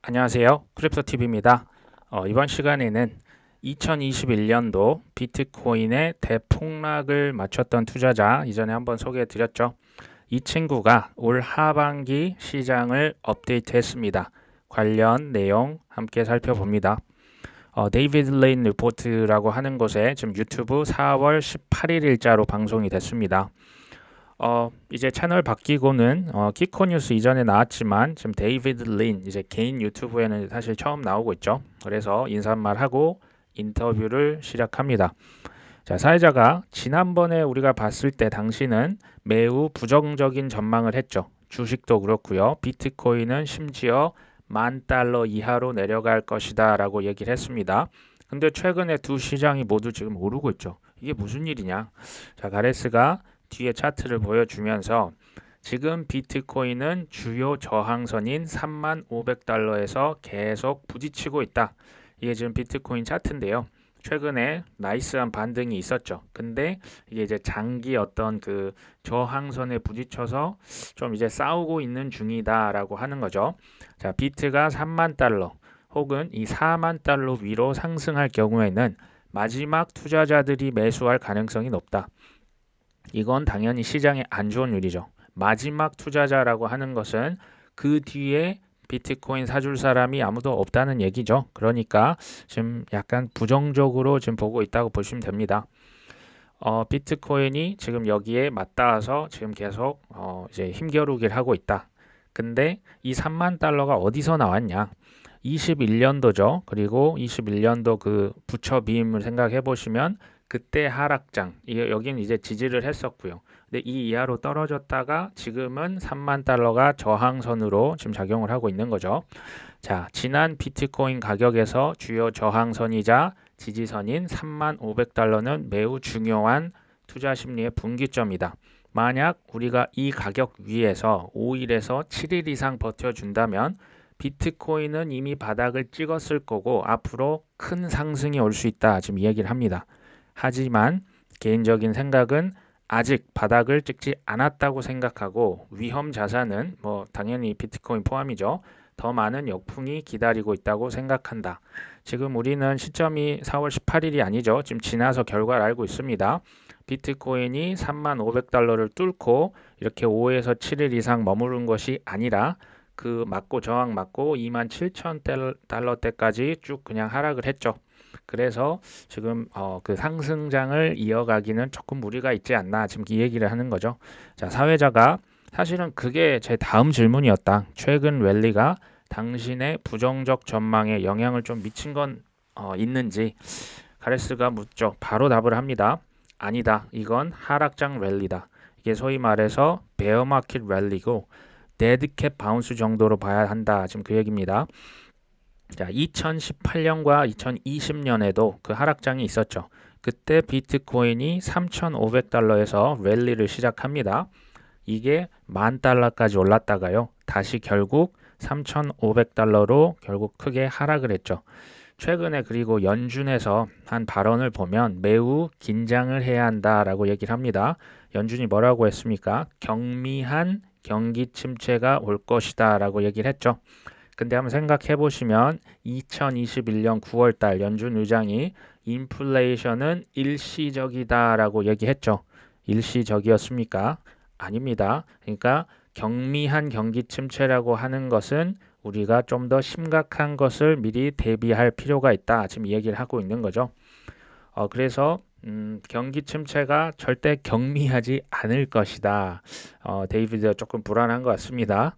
안녕하세요. 크립토TV입니다. 이번 시간에는 2021년도 비트코인의 대폭락을 맞췄던 투자자 이전에 한번 소개해 드렸죠. 이 친구가 올 하반기 시장을 업데이트했습니다. 관련 내용 함께 살펴봅니다. 데이비드 레인 리포트라고 하는 곳에 지금 유튜브 4월 18일 일자로 방송이 됐습니다. 이제 채널 바뀌고는 키코 뉴스 이전에 나왔지만 지금 데이비드 린 이제 개인 유튜브에는 사실 처음 나오고 있죠. 그래서 인사말 하고 인터뷰를 시작합니다. 자, 사회자가 지난번에 우리가 봤을 때 당시는 매우 부정적인 전망을 했죠. 주식도 그렇고요. 비트코인은 심지어 $10,000 이하로 내려갈 것이다 라고 얘기를 했습니다. 근데 최근에 두 시장이 모두 지금 오르고 있죠. 이게 무슨 일이냐? 자, 가레스가 뒤에 차트를 보여주면서 지금 비트코인은 주요 저항선인 35,500달러에서 계속 부딪히고 있다. 이게 지금 비트코인 차트인데요. 최근에 나이스한 반등이 있었죠. 근데 이게 이제 장기 어떤 그 저항선에 부딪혀서 좀 이제 싸우고 있는 중이다라고 하는 거죠. 자, 비트가 3만 달러 혹은 이 4만 달러 위로 상승할 경우에는 마지막 투자자들이 매수할 가능성이 높다. 이건 당연히 시장에 안 좋은 일이죠. 마지막 투자자라고 하는 것은 그 뒤에 비트코인 사줄 사람이 아무도 없다는 얘기죠. 그러니까 지금 약간 부정적으로 지금 보고 있다고 보시면 됩니다. 비트코인이 지금 여기에 맞닿아서 지금 계속 이제 힘겨루기를 하고 있다. 근데 이 3만 달러가 어디서 나왔냐? 21년도죠. 그리고 21년도 그 부처 비임을 생각해 보시면 그때 하락장, 여기는 이제 지지를 했었고요. 근데 이 이하로 떨어졌다가 지금은 3만 달러가 저항선으로 지금 작용을 하고 있는 거죠. 자, 지난 비트코인 가격에서 주요 저항선이자 지지선인 35,500달러는 매우 중요한 투자 심리의 분기점이다. 만약 우리가 이 가격 위에서 5일에서 7일 이상 버텨준다면 비트코인은 이미 바닥을 찍었을 거고 앞으로 큰 상승이 올 수 있다. 지금 이 얘기를 합니다. 하지만 개인적인 생각은 아직 바닥을 찍지 않았다고 생각하고 위험 자산은 뭐 당연히 비트코인 포함이죠. 더 많은 역풍이 기다리고 있다고 생각한다. 지금 우리는 시점이 4월 18일이 아니죠. 지금 지나서 결과를 알고 있습니다. 비트코인이 35,500달러를 뚫고 이렇게 5에서 7일 이상 머무른 것이 아니라 그 맞고 저항 맞고 27,000달러대까지 쭉 그냥 하락을 했죠. 그래서 지금 그 상승장을 이어가기는 조금 무리가 있지 않나 지금 이 얘기를 하는 거죠. 자, 사회자가 사실은 그게 제 다음 질문이었다. 최근 랠리가 당신의 부정적 전망에 영향을 좀 미친 건 있는지 가레스가 묻죠. 바로 답을 합니다. 아니다. 이건 하락장 랠리다. 이게 소위 말해서 베어마켓 랠리고 데드캣 바운스 정도로 봐야 한다. 지금 그 얘기입니다. 자, 2018년과 2020년에도 그 하락장이 있었죠. 그때 비트코인이 3,500달러에서 랠리를 시작합니다. 이게 10,000달러까지 올랐다가요. 다시 결국 3,500달러로 결국 크게 하락을 했죠. 최근에 그리고 연준에서 한 발언을 보면 매우 긴장을 해야 한다라고 얘기를 합니다. 연준이 뭐라고 했습니까? 경미한 경기 침체가 올 것이다라고 얘기를 했죠. 근데 한번 생각해 보시면 2021년 9월 달 연준 의장이 인플레이션은 일시적이다라고 얘기했죠. 일시적이었습니까? 아닙니다. 그러니까 경미한 경기 침체라고 하는 것은 우리가 좀 더 심각한 것을 미리 대비할 필요가 있다. 지금 이 얘기를 하고 있는 거죠. 그래서 경기 침체가 절대 경미하지 않을 것이다. 데이비드가 조금 불안한 것 같습니다.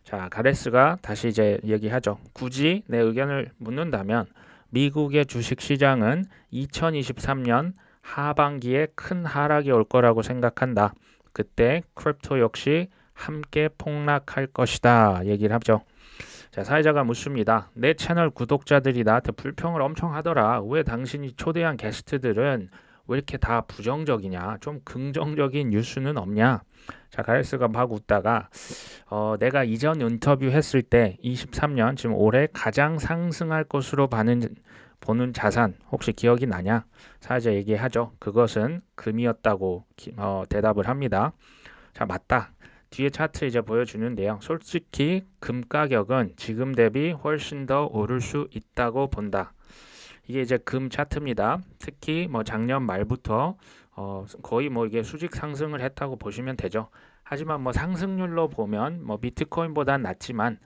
자, 가레스가 다시 이제 얘기하죠. 굳이 내 의견을 묻는다면 미국의 주식 시장은 2023년 하반기에 큰 하락이 올 거라고 생각한다. 그때 크립토 역시 함께 폭락할 것이다. 얘기를 하죠. 자, 사회자가 묻습니다. 내 채널 구독자들이 나한테 불평을 엄청 하더라. 왜 당신이 초대한 게스트들은 왜 이렇게 다 부정적이냐? 좀 긍정적인 뉴스는 없냐? 자, 가레스가 막 웃다가 내가 이전 인터뷰 했을 때 23년 지금 올해 가장 상승할 것으로 보는 자산 혹시 기억이 나냐? 사회자 얘기하죠. 그것은 금이었다고 대답을 합니다. 자, 맞다. 뒤에 차트 이제 보여주는데요. 솔직히 금 가격은 지금 대비 훨씬 더 오를 수 있다고 본다. 이게 이제 금 차트입니다. 특히 뭐 작년 말부터 거의 뭐 이게 수직 상승을 했다고 보시면 되죠. 하지만 뭐 상승률로 보면 뭐 비트코인보다는 낮지만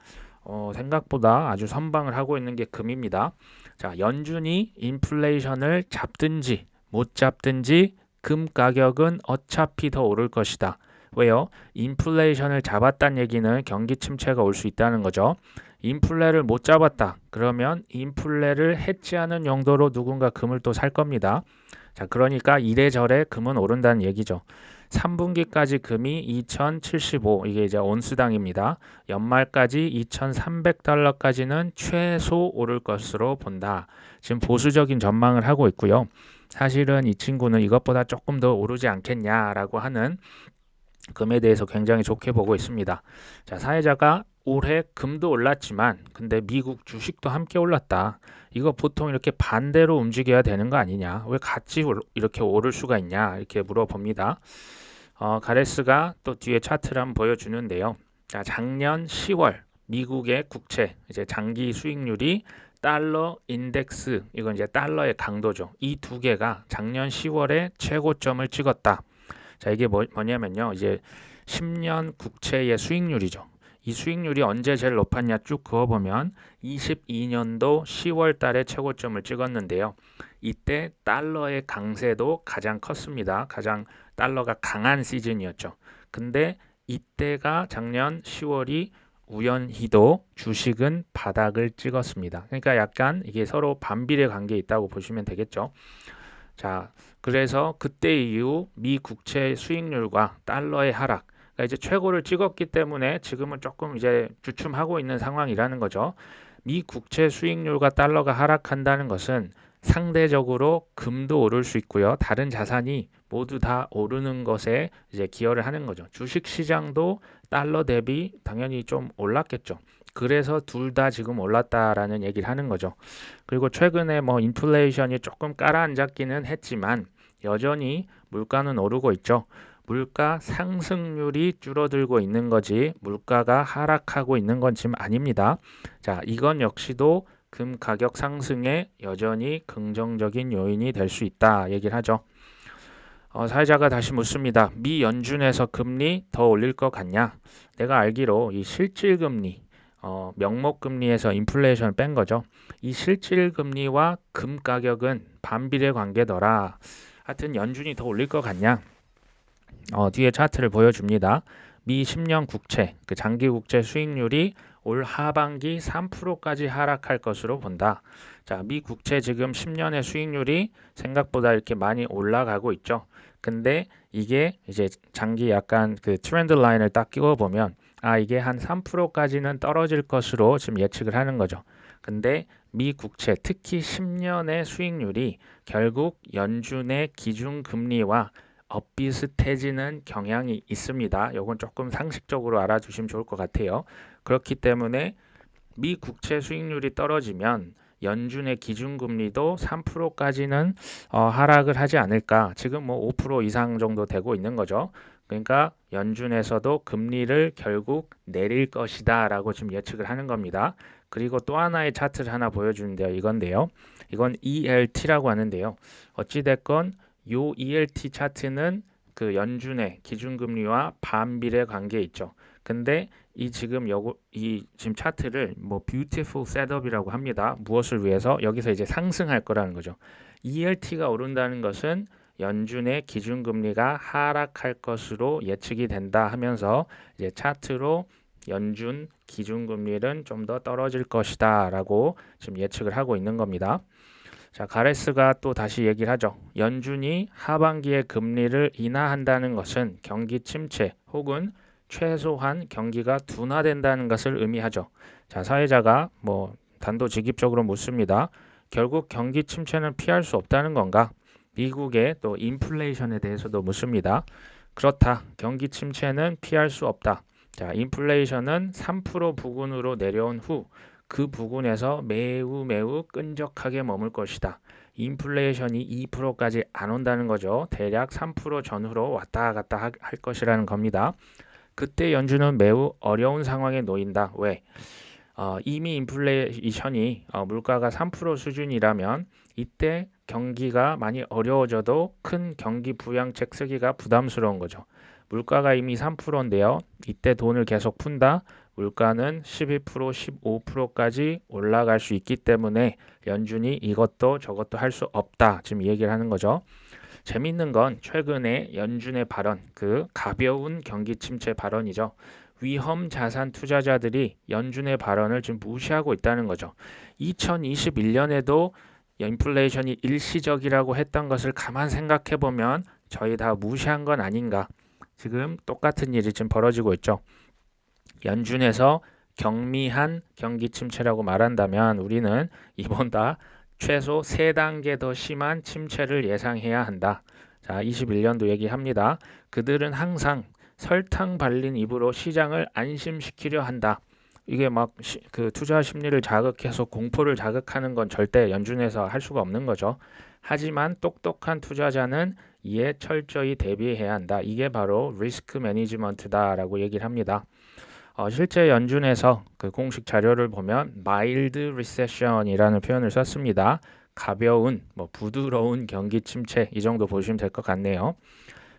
생각보다 아주 선방을 하고 있는 게 금입니다. 자, 연준이 인플레이션을 잡든지 못 잡든지 금 가격은 어차피 더 오를 것이다. 왜요? 인플레이션을 잡았다는 얘기는 경기 침체가 올 수 있다는 거죠. 인플레를 못 잡았다. 그러면 인플레를 해치하는 용도로 누군가 금을 또 살 겁니다. 자, 그러니까 이래저래 금은 오른다는 얘기죠. 3분기까지 금이 2075, 이게 이제 온스당입니다. 연말까지 2300달러까지는 최소 오를 것으로 본다. 지금 보수적인 전망을 하고 있고요. 사실은 이 친구는 이것보다 조금 더 오르지 않겠냐라고 하는 금에 대해서 굉장히 좋게 보고 있습니다. 자, 사회자가 올해 금도 올랐지만 근데 미국 주식도 함께 올랐다. 이거 보통 이렇게 반대로 움직여야 되는 거 아니냐? 왜 같이 이렇게 오를 수가 있냐? 이렇게 물어봅니다. 가레스가 또 뒤에 차트를 한번 보여주는데요. 자, 작년 10월 미국의 국채 이제 장기 수익률이 달러 인덱스, 이건 이제 달러의 강도죠. 이 두 개가 작년 10월에 최고점을 찍었다. 자, 이게 뭐냐면요. 이제 10년 국채의 수익률이죠. 이 수익률이 언제 제일 높았냐 쭉 그어보면 22년도 10월 달에 최고점을 찍었는데요. 이때 달러의 강세도 가장 컸습니다. 가장 달러가 강한 시즌이었죠. 근데 이때가 작년 10월이 우연히도 주식은 바닥을 찍었습니다. 그러니까 약간 이게 서로 반비례 관계에 있다고 보시면 되겠죠. 자, 그래서 그때 이후 미 국채 수익률과 달러의 하락, 그러니까 이제 최고를 찍었기 때문에 지금은 조금 이제 주춤하고 있는 상황이라는 거죠. 미 국채 수익률과 달러가 하락한다는 것은 상대적으로 금도 오를 수 있고요. 다른 자산이 모두 다 오르는 것에 이제 기여를 하는 거죠. 주식 시장도 달러 대비 당연히 좀 올랐겠죠. 그래서 둘 다 지금 올랐다라는 얘기를 하는 거죠. 그리고 최근에 뭐 인플레이션이 조금 깔아앉았기는 했지만 여전히 물가는 오르고 있죠. 물가 상승률이 줄어들고 있는 거지 물가가 하락하고 있는 건 지금 아닙니다. 자, 이건 역시도 금 가격 상승에 여전히 긍정적인 요인이 될 수 있다 얘기를 하죠. 사회자가 다시 묻습니다. 미 연준에서 금리 더 올릴 것 같냐? 내가 알기로 이 실질금리, 명목금리에서 인플레이션 뺀 거죠. 이 실질금리와 금 가격은 반비례 관계더라. 하여튼 연준이 더 올릴 것 같냐? 뒤에 차트를 보여줍니다. 미 10년 국채, 그 장기 국채 수익률이 올 하반기 3%까지 하락할 것으로 본다. 자, 미 국채 지금 10년의 수익률이 생각보다 이렇게 많이 올라가고 있죠. 근데 이게 이제 장기 약간 그 트렌드 라인을 딱 끼워 보면 이게 한 3%까지는 떨어질 것으로 지금 예측을 하는 거죠. 근데 미 국채 특히 10년의 수익률이 결국 연준의 기준 금리와 엇비슷해지는 경향이 있습니다. 이건 조금 상식적으로 알아주시면 좋을 것 같아요. 그렇기 때문에 미 국채 수익률이 떨어지면 연준의 기준금리도 3%까지는 하락을 하지 않을까. 지금 뭐 5% 이상 정도 되고 있는 거죠. 그러니까 연준에서도 금리를 결국 내릴 것이다 라고 지금 예측을 하는 겁니다. 그리고 또 하나의 차트를 하나 보여주는데요. 이건데요. 이건 ELT라고 하는데요. 어찌됐건 요 ELT 차트는 그 연준의 기준금리와 반비례 관계에 있죠. 근데 이 지금 차트를 뭐 beautiful setup이라고 합니다. 무엇을 위해서? 여기서 이제 상승할 거라는 거죠. ELT가 오른다는 것은 연준의 기준금리가 하락할 것으로 예측이 된다 하면서 이제 차트로 연준 기준금리는 좀 더 떨어질 것이다 라고 지금 예측을 하고 있는 겁니다. 자, 가레스가 또 다시 얘기를 하죠. 연준이 하반기에 금리를 인하한다는 것은 경기 침체 혹은 최소한 경기가 둔화된다는 것을 의미하죠. 자, 사회자가 뭐 단도직입적으로 묻습니다. 결국 경기 침체는 피할 수 없다는 건가? 미국의 또 인플레이션에 대해서도 묻습니다. 그렇다. 경기 침체는 피할 수 없다. 자, 인플레이션은 3% 부근으로 내려온 후 그 부근에서 매우 끈적하게 머물 것이다. 인플레이션이 2%까지 안 온다는 거죠. 대략 3% 전후로 왔다 갔다 할 것이라는 겁니다. 그때 연준은 매우 어려운 상황에 놓인다. 왜? 이미 인플레이션이 물가가 3% 수준이라면 이때 경기가 많이 어려워져도 큰 경기 부양책 쓰기가 부담스러운 거죠. 물가가 이미 3%인데요. 이때 돈을 계속 푼다. 물가는 12%, 15%까지 올라갈 수 있기 때문에 연준이 이것도 저것도 할 수 없다. 지금 이 얘기를 하는 거죠. 재밌는 건 최근에 연준의 발언, 그 가벼운 경기 침체 발언이죠. 위험 자산 투자자들이 연준의 발언을 지금 무시하고 있다는 거죠. 2021년에도 인플레이션이 일시적이라고 했던 것을 가만 생각해 보면 저희 다 무시한 건 아닌가. 지금 똑같은 일이 지금 벌어지고 있죠. 연준에서 경미한 경기 침체라고 말한다면 우리는 이번다 최소 3단계 더 심한 침체를 예상해야 한다. 자, 21년도 얘기합니다. 그들은 항상 설탕 발린 입으로 시장을 안심시키려 한다. 이게 막 그 투자 심리를 자극해서 공포를 자극하는 건 절대 연준에서 할 수가 없는 거죠. 하지만 똑똑한 투자자는 이에 철저히 대비해야 한다. 이게 바로 리스크 매니지먼트다라고 얘기를 합니다. 실제 연준에서 그 공식 자료를 보면 mild recession이라는 표현을 썼습니다. 가벼운, 부드러운 경기 침체 이 정도 보시면 될 것 같네요.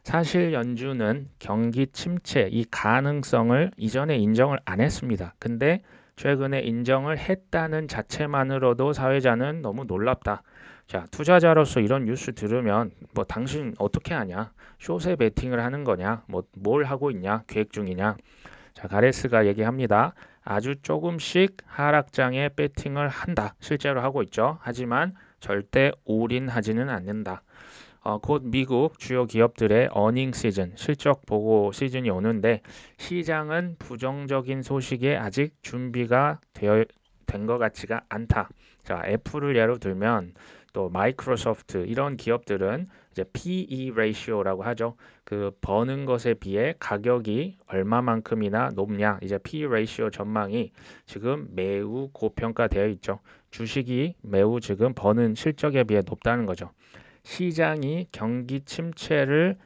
사실 연준은 경기 침체 이 가능성을 이전에 인정을 안 했습니다. 근데 최근에 인정을 했다는 자체만으로도 사회자는 너무 놀랍다. 자, 투자자로서 이런 뉴스 들으면 당신 어떻게 하냐? 숏에 베팅을 하는 거냐? 뭘 하고 있냐? 계획 중이냐? 자, 가레스가 얘기합니다. 아주 조금씩 하락장에 배팅을 한다. 실제로 하고 있죠. 하지만 절대 올인하지는 않는다. 곧 미국 주요 기업들의 어닝 시즌, 실적 보고 시즌이 오는데 시장은 부정적인 소식에 아직 준비가 된 것 같지가 않다. 자, 애플을 예로 들면 또 마이크로소프트 이런 기업들은 이제 PE 레이시오라고 하죠. 그 버는 것에 비해 가격이 얼마만큼이나 높냐. 이제 PE 레이시오 전망이 지금 매우 고평가되어 있죠. 주식이 매우 지금 버는 실적에 비해 높다는 거죠. 시장이 경기 침체를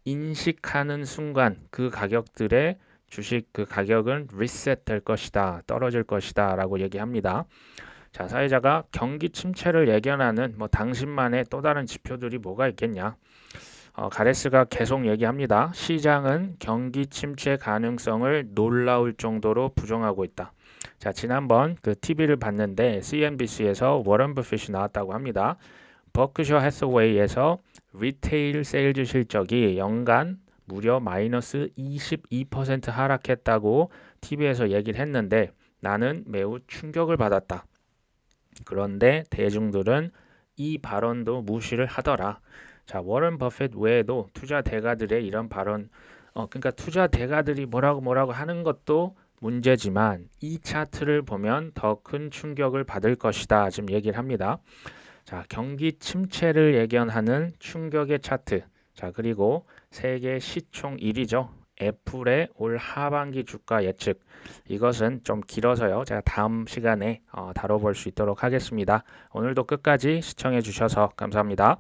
인식하는 순간 그 가격들의 주식 그 가격은 리셋 될 것이다. 떨어질 것이다. 라고 얘기합니다. 자, 사회자가 경기 침체를 예견하는 당신만의 또 다른 지표들이 뭐가 있겠냐. 가레스가 계속 얘기합니다. 시장은 경기 침체 가능성을 놀라울 정도로 부정하고 있다. 자, 지난번 그 TV를 봤는데 CNBC에서 워런 버핏이 나왔다고 합니다. 버크셔 해서웨이에서 리테일 세일즈 실적이 연간 무려 마이너스 22% 하락했다고 TV에서 얘기를 했는데 나는 매우 충격을 받았다. 그런데 대중들은 이 발언도 무시를 하더라. 자, 워런 버핏 외에도 투자 대가들의 이런 발언, 그러니까 투자 대가들이 뭐라고 하는 것도 문제지만 이 차트를 보면 더 큰 충격을 받을 것이다. 지금 얘기를 합니다. 자, 경기 침체를 예견하는 충격의 차트. 자, 그리고 세계 시총 1위죠. 애플의 올 하반기 주가 예측. 이것은 좀 길어서요. 제가 다음 시간에 다뤄볼 수 있도록 하겠습니다. 오늘도 끝까지 시청해 주셔서 감사합니다.